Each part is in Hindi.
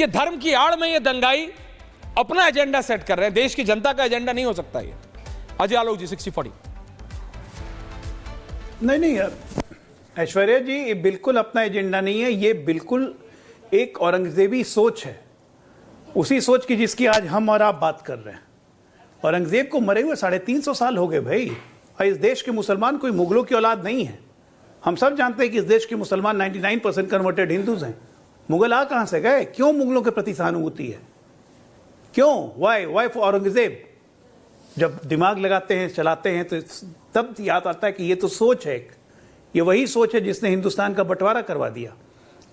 ये धर्म की आड़ में ये दंगाई अपना एजेंडा सेट कर रहे हैं, देश की जनता का एजेंडा नहीं हो सकता ये। अजय आलोक जी 60-40। नहीं ऐश्वर्या जी, ये बिल्कुल अपना एजेंडा नहीं है, ये बिल्कुल एक औरंगजेबी सोच है, उसी सोच की जिसकी आज हम और आप बात कर रहे हैं। औरंगजेब को मरे हुए 350 साल हो गए भाई, और इस देश के मुसलमान कोई मुगलों की औलाद नहीं है। हम सब जानते हैं कि इस देश के मुसलमान 99% कन्वर्टेड हिंदूज हैं। मुगल आ कहां से गए? क्यों मुगलों के प्रति सहानुभूति है? क्यों? Why for Aurangzeb? जब दिमाग लगाते हैं, चलाते हैं, तो तब याद आता है कि ये तो सोच है, ये वही सोच है जिसने हिंदुस्तान का बंटवारा करवा दिया।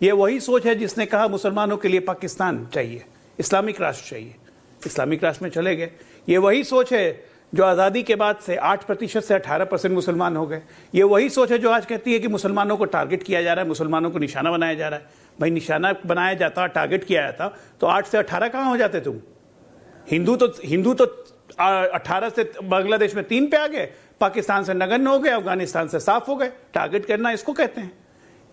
ये वही सोच है जिसने कहा मुसलमानों के लिए पाकिस्तान चाहिए, इस्लामिक राष्ट्र चाहिए, इस्लामिक राष्ट्र में चले गए। ये वही सोच है जो आज़ादी के बाद से 8% से 18% मुसलमान हो गए। ये वही सोच है जो आज कहती है कि मुसलमानों को टारगेट किया जा रहा है, मुसलमानों को निशाना बनाया जा रहा है। भाई निशाना बनाया जाता, टारगेट किया जाता तो 8 से 18 कहाँ हो जाते तुम? हिंदू तो 18 से बांग्लादेश में 3 पे आ गए, पाकिस्तान से नगण्य हो गए, अफगानिस्तान से साफ हो गए। टारगेट करना इसको कहते हैं।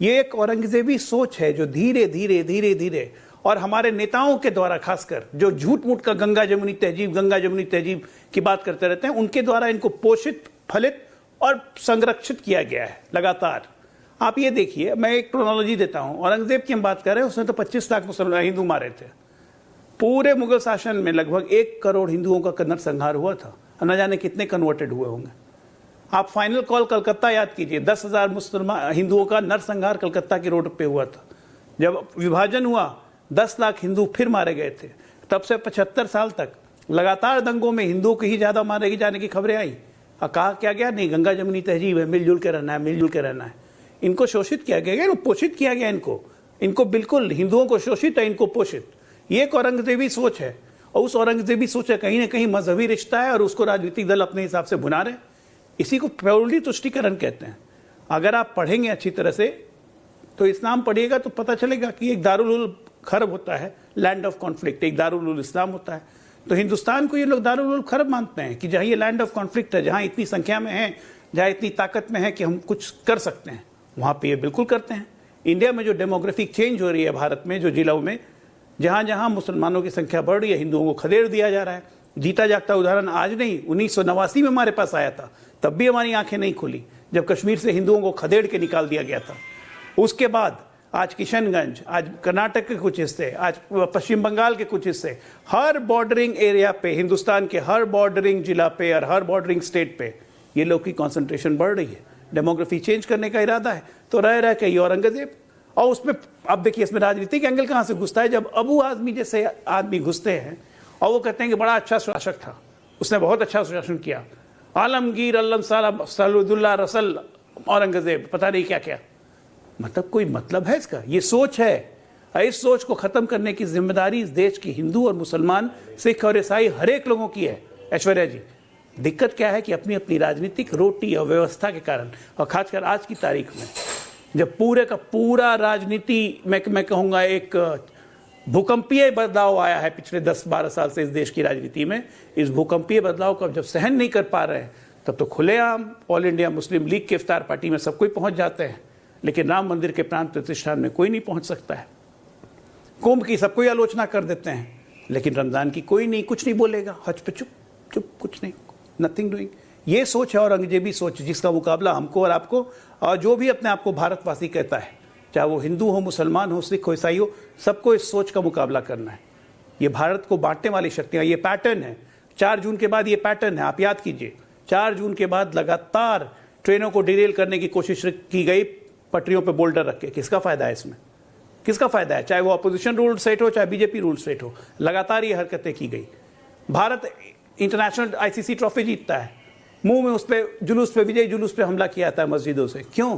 ये एक औरंगजेबी सोच है जो धीरे धीरे और हमारे नेताओं के द्वारा, खासकर जो झूठ मूठ का गंगा जमुनी तहजीब की बात करते रहते हैं, उनके द्वारा इनको पोषित, फलित और संरक्षित किया गया है लगातार। आप ये देखिए, मैं एक क्रोनोलॉजी देता हूं। औरंगजेब की हम बात कर रहे हैं, उसने तो 25 लाख मुसलमान हिंदू मारे थे। पूरे मुगल शासन में लगभग 1 करोड़ हिंदुओं का नरसंहार हुआ था, न जाने कितने कन्वर्टेड हुए होंगे। आप फाइनल कॉल कलकत्ता याद कीजिए, 10,000 मुसलमान हिंदुओं का नरसंहार कलकत्ता की रोड पे हुआ था। जब विभाजन हुआ, 10 लाख हिंदू फिर मारे गए थे। तब से 75 साल तक लगातार दंगों में हिंदुओं को ही ज्यादा मारे जाने की खबरें आई। कहा क्या गया? नहीं, गंगा जमुनी तहजीब है, मिलजुल के रहना है, मिलजुल के रहना है। इनको शोषित किया गया, पोषित किया गया इनको बिल्कुल हिंदुओं को शोषित है, इनको पोषित। ये एक औरंगजेबी सोच है, और उस औरंगजेबी सोच है कहीं ना कहीं मजहबी रिश्ता है, और उसको राजनीतिक दल अपने हिसाब से भुना रहे। इसी को प्योरली तुष्टीकरण कहते हैं। अगर आप पढ़ेंगे अच्छी तरह से, तो इस्लाम पढ़िएगा तो पता चलेगा कि एक दारुल उल खरब होता है, लैंड ऑफ कॉन्फ्लिक्ट, एक दारुल उल इस्लाम होता है। तो हिंदुस्तान को ये लोग दारुल उल खरब मानते हैं कि जहाँ ये लैंड ऑफ कॉन्फ्लिक्ट है, जहाँ इतनी संख्या में है, जहाँ इतनी ताकत में है कि हम कुछ कर सकते हैं, वहाँ पे ये बिल्कुल करते हैं। इंडिया में जो डेमोग्राफिक चेंज हो रही है भारत में, जो जिलों में जहाँ जहाँ मुसलमानों की संख्या बढ़ रही है, हिंदुओं को खदेड़ दिया जा रहा है। जीता जागता उदाहरण आज नहीं, 1989 में हमारे पास आया था, तब भी हमारी आंखें नहीं खुली जब कश्मीर से हिंदुओं को खदेड़ के निकाल दिया गया था। उसके बाद आज किशनगंज, आज कर्नाटक के कुछ हिस्से, आज पश्चिम बंगाल के कुछ हिस्से, हर बॉर्डरिंग एरिया पे, हिंदुस्तान के हर बॉर्डरिंग जिला पे और हर बॉर्डरिंग स्टेट पे ये लोग की कॉन्सेंट्रेशन बढ़ रही है। डेमोग्राफी चेंज करने का इरादा है, तो रह के ये औरंगजेब। और उसमें अब देखिए, इसमें राजनीतिक एंगल कहाँ से घुसता है? जब अबू आजमी जैसे आदमी घुसते हैं और वो कहते हैं कि बड़ा अच्छा शासक था, उसने बहुत अच्छा शासन किया, आलमगीर अल्लम सलामुद्दौला रसल औरंगजेब, पता नहीं क्या क्या। मतलब कोई मतलब है इसका? ये सोच है। इस सोच को खत्म करने की जिम्मेदारी इस देश की हिंदू और मुसलमान, सिख और ईसाई हर एक लोगों की है। ऐश्वर्या जी, दिक्कत क्या है कि अपनी अपनी राजनीतिक रोटी और व्यवस्था के कारण, और खासकर आज की तारीख में जब पूरे का पूरा राजनीति मैं कहूँगा एक भूकंपीय बदलाव आया है पिछले 10-12 साल से इस देश की राजनीति में। इस भूकंपीय बदलाव को जब सहन नहीं कर पा रहे हैं, तब तो खुलेआम ऑल इंडिया मुस्लिम लीग की इफ्तार पार्टी में सब कोई पहुंच जाते हैं, लेकिन राम मंदिर के प्राण प्रतिष्ठान में कोई नहीं पहुंच सकता है। कुंभ की सब कोई आलोचना कर देते हैं, लेकिन रमजान की कोई नहीं, कुछ नहीं बोलेगा। हज पे चुप, कुछ नहीं, नथिंग डूइंग। ये सोच है औरंगजेबी सोच, जिसका मुकाबला हमको और आपको, और जो भी अपने आप को भारतवासी कहता है, चाहे वो हिंदू हो, मुसलमान हो, सिख हो, ईसाई हो, सबको इस सोच का मुकाबला करना है। ये भारत को बांटने वाली शक्तियां, ये पैटर्न है। 4 जून के बाद ये पैटर्न है, आप याद कीजिए। 4 जून के बाद लगातार ट्रेनों को डिरेल करने की कोशिश की गई, पटरियों पे बोल्डर रख के। किसका फायदा है इसमें? किसका फायदा है? चाहे वो अपोजिशन रूल स्टेट हो, चाहे बीजेपी रूल स्टेट हो, लगातार ये हरकतें की गई। भारत इंटरनेशनल आईसीसी ट्रॉफी जीतता है, मुंह में उस पे जुलूस पे, विजय जुलूस पे हमला किया था मस्जिदों से। क्यों?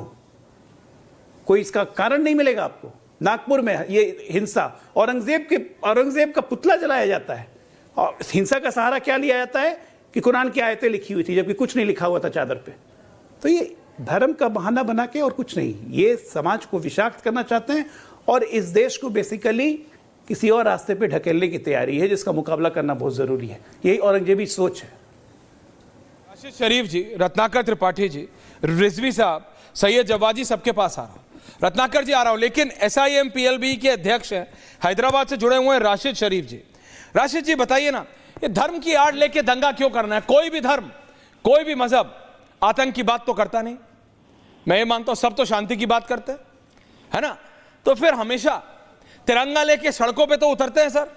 कोई इसका कारण नहीं मिलेगा आपको। नागपुर में ये हिंसा, औरंगजेब का पुतला जलाया जाता है, और हिंसा का सहारा क्या लिया जाता है कि कुरान की आयतें लिखी हुई थी, जबकि कुछ नहीं लिखा हुआ था चादर पे। तो ये धर्म का बहाना बना के और कुछ नहीं, ये समाज को विषाक्त करना चाहते हैं, और इस देश को बेसिकली किसी और रास्ते पे ढकेलने की तैयारी है, जिसका मुकाबला करना बहुत जरूरी है। यही औरंगजेबी सोच है। आशीष शरीफ जी, रत्नाकर त्रिपाठी जी, रिजवी साहब, सैयद जवाद जी, सबके पास आ रहा हूं। रत्नाकर जी आ रहा हूं, लेकिन SIMPLB के अध्यक्ष हैं, हैदराबाद से जुड़े हुए हैं राशिद शरीफ जी। राशिद जी बताइए ना, ये धर्म की आड़ लेके दंगा क्यों करना है? कोई भी धर्म, कोई भी मजहब आतंक की बात तो करता नहीं। मैं ये मानता हूं सब तो शांति की बात करते हैं, है ना? तो फिर हमेशा तिरंगा लेके सड़कों पे तो उतरते हैं सर।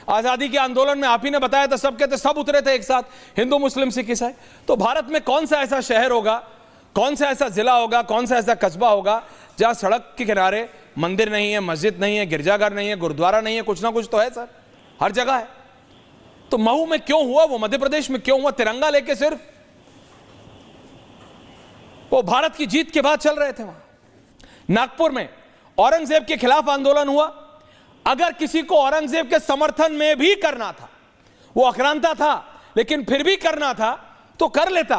आजादी के आंदोलन में आप ही ने बताया था, सब कहते सब उतरे थे एक साथ, हिंदू मुस्लिम सिख ईसाई। तो भारत में कौन सा ऐसा शहर होगा, कौन सा ऐसा जिला होगा, कौन सा ऐसा कस्बा होगा जहां सड़क के किनारे मंदिर नहीं है, मस्जिद नहीं है, गिरजाघर नहीं है, गुरुद्वारा नहीं है? कुछ ना कुछ तो है सर, हर जगह है। तो महू में क्यों हुआ, वो मध्य प्रदेश में क्यों हुआ? तिरंगा लेके सिर्फ वो भारत की जीत के बाद चल रहे थे। वहां नागपुर में औरंगजेब के खिलाफ आंदोलन हुआ। अगर किसी को औरंगजेब के समर्थन में भी करना था, वो आक्रांता था लेकिन फिर भी करना था तो कर लेता।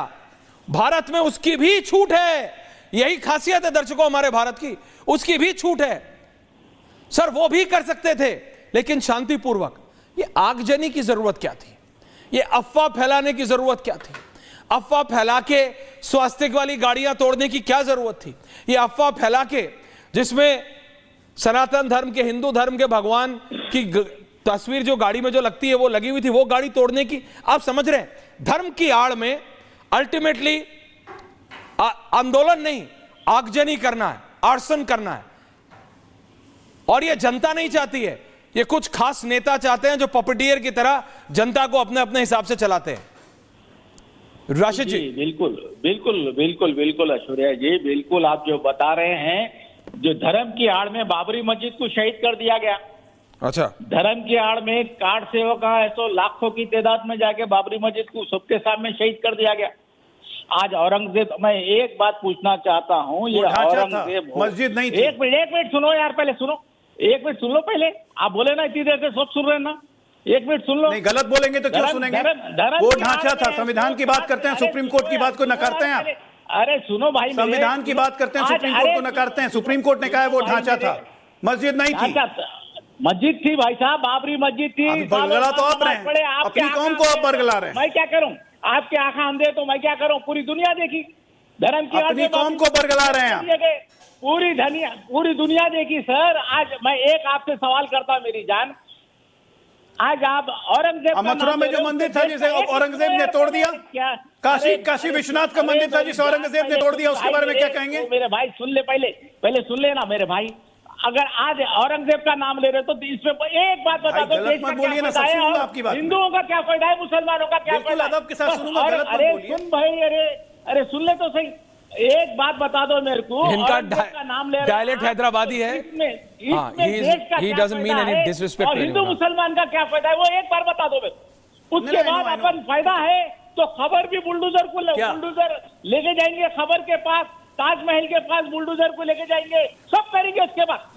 भारत में उसकी भी छूट है, यही खासियत है दर्शकों हमारे भारत की, उसकी भी छूट है सर, वो भी कर सकते थे लेकिन शांतिपूर्वक। ये आगजनी की जरूरत क्या थी? ये अफवाह फैलाने की जरूरत क्या थी? अफवाह फैला के स्वास्थ्य वाली गाड़ियां तोड़ने की क्या जरूरत थी? ये अफवाह फैला के जिसमें सनातन धर्म के, हिंदू धर्म के भगवान की तस्वीर जो गाड़ी में जो लगती है वो लगी हुई थी, वो गाड़ी तोड़ने की। आप समझ रहे हैं, धर्म की आड़ में अल्टीमेटली आंदोलन नहीं, आगजनी करना है, आर्सन करना है। और ये जनता नहीं चाहती है, ये कुछ खास नेता चाहते हैं जो पपटियर की तरह जनता को अपने अपने हिसाब से चलाते हैं। राशिद जी बिल्कुल बिल्कुल बिल्कुल बिल्कुल ऐश्वर्या जी, बिल्कुल आप जो बता रहे हैं, जो धर्म की आड़ में बाबरी मस्जिद को शहीद कर दिया गया। अच्छा, धर्म की आड़ में कार्ड सेवक ऐसो लाखों की तादाद में जाके बाबरी मस्जिद को सबके सामने शहीद कर दिया गया। आज औरंगजेब, मैं एक बात पूछना चाहता हूँ, ये औरंगजेब मस्जिद नहीं थी। एक मिनट सुनो यार, पहले सुनो, एक मिनट सुन लो पहले। आप बोले ना इतनी देर से सब सुन रहे हैं ना, एक मिनट सुन लो। नहीं, गलत बोलेंगे तो क्यों सुनेंगे? वो ढांचा था, संविधान की बात करते हैं, सुप्रीम कोर्ट की बात को नकारते हैं आप। अरे सुनो भाई, संविधान की बात करते हैं, सुप्रीम कोर्ट को नकारते हैं। सुप्रीम कोर्ट ने कहा है वो ढांचा था, मस्जिद नहीं थी। मस्जिद थी भाई साहब, बाबरी मस्जिद थी। बरगला तो आप रहे हैं, अपनी कौम को आप बरगला रहे हैं। मैं क्या करूं? आपके आंखें अंधे तो मैं क्या करूं? पूरी दुनिया देखी धर्म की, अपनी कौम को बरगला रहे हैं आप। पूरी दुनिया देखी सर। आज मैं एक आपसे सवाल करता हूं मेरी जान, आज आप औरंगजेब, मथुरा में जो मंदिर था जिसे औरंगजेब ने तोड़ दिया, काशी विश्वनाथ का मंदिर था जिसे औरंगजेब ने तोड़ दिया, उसके बारे में क्या कहेंगे? मेरे भाई सुन ले, पहले सुन लेना मेरे भाई। अगर आज औरंगजेब का नाम ले रहे तो इसमें एक बात बता दो, गलत मत बोलिए ना, सब सुनूंगा आपकी बात। हिंदुओं का क्या फायदा है, मुसलमानों का क्या फायदा? अदब के साथ सुनूंगा, गलत मत बोलिए। सुन भाई, अरे सुन ले तो सही, एक बात बता दो मेरे को। इनका नाम ले डायलेक्ट हैदराबादी है। He doesn't mean any disrespect to Hindu anyone. मुसलमान का क्या फायदा है, वो एक बार बता दो मेरे को। उसके बाद अपन फायदा है तो खबर भी बुलडोजर को बुलडोजर लेके जाएंगे, खबर के पास, ताजमहल के पास बुलडोजर को लेके जाएंगे, सब करेंगे उसके बाद।